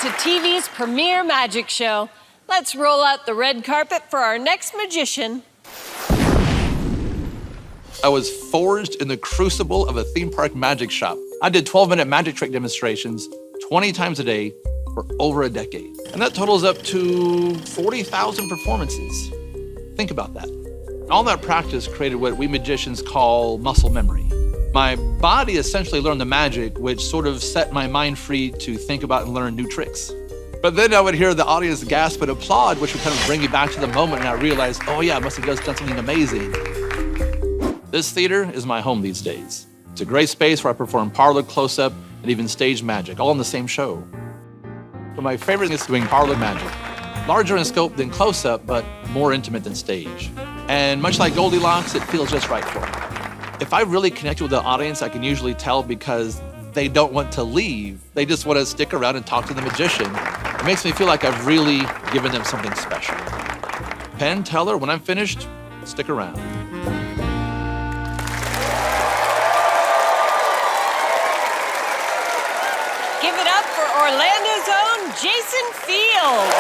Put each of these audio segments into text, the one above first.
to TV's premiere magic show. Let's roll out the red carpet for our next magician. I was forged in the crucible of a theme park magic shop. I did 12-minute magic trick demonstrations 20 times a day for over a decade. And that totals up to 40,000 performances. Think about that. All that practice created what we magicians call muscle memory. My body essentially learned the magic, which sort of set my mind free to think about and learn new tricks. But then I would hear the audience gasp and applaud, which would kind of bring me back to the moment, and I realized, oh yeah, I must have just done something amazing. This theater is my home these days. It's a great space where I perform parlor, close-up, and even stage magic, all in the same show. But my favorite is doing parlor magic. Larger in scope than close-up, but more intimate than stage. And much like Goldilocks, it feels just right for me. If I really connect with the audience, I can usually tell because they don't want to leave. They just want to stick around and talk to the magician. It makes me feel like I've really given them something special. Penn, tell her when I'm finished, stick around. Give it up for Orlando's own Jason Fields.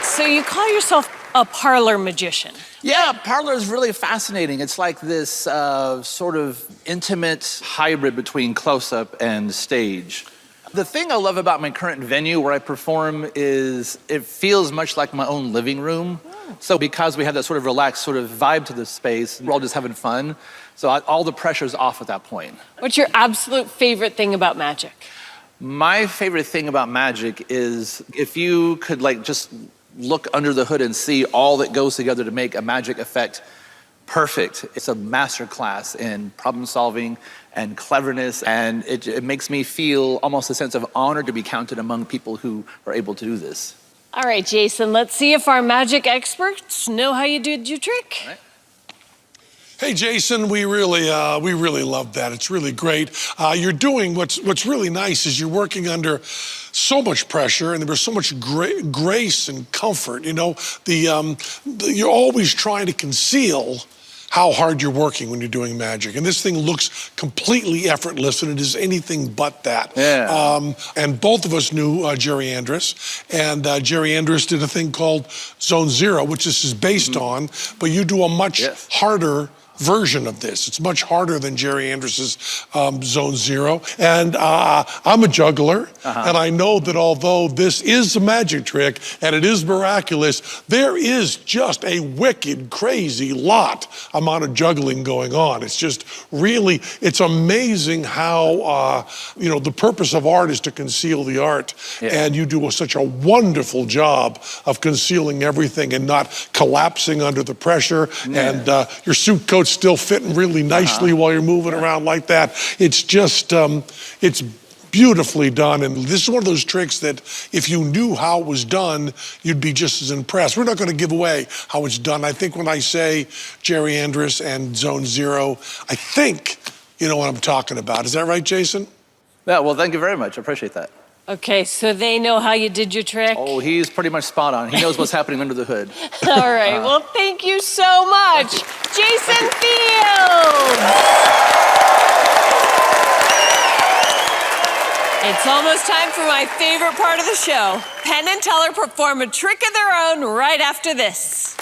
So you call yourself a parlor magician? Yeah, parlor is really fascinating. It's like this sort of intimate hybrid between close-up and stage. The thing I love about my current venue where I perform is it feels much like my own living room. So because we have that sort of relaxed sort of vibe to the space, we're all just having fun. So all the pressure's off at that point. What's your absolute favorite thing about magic? My favorite thing about magic is if you could just look under the hood and see all that goes together to make a magic effect perfect. It's a master class in problem solving and cleverness, and it makes me feel almost a sense of honor to be counted among people who are able to do this. All right, Jason, let's see if our magic experts know how you did your trick. All right. Hey, Jason, we really love that. It's really great. You're doing what's really nice is you're working under so much pressure, and there's so much grace and comfort. You know, you're always trying to conceal how hard you're working when you're doing magic. And this thing looks completely effortless, and it is anything but that. Yeah. And both of us knew Jerry Andrus, and Jerry Andrus did a thing called Zone Zero, which this is based on, but you do a much harder version of this. It's much harder than Jerry Andrus's Zone Zero. And I'm a juggler, and I know that although this is a magic trick and it is miraculous, there is just a wicked, crazy amount of juggling going on. It's just really, it's amazing how, the purpose of art is to conceal the art. And you do such a wonderful job of concealing everything and not collapsing under the pressure. And your suit coat's still fitting really nicely while you're moving around like that. It's just, it's beautifully done. And this is one of those tricks that if you knew how it was done, you'd be just as impressed. We're not going to give away how it's done. I think when I say Jerry Andrus and Zone Zero, I think you know what I'm talking about. Is that right, Jason? Yeah, well, thank you very much. I appreciate that. Okay, so they know how you did your trick? Oh, he's pretty much spot on. He knows what's happening under the hood. All right, well, thank you so much, Jason Fields. It's almost time for my favorite part of the show. Penn and Teller perform a trick of their own right after this.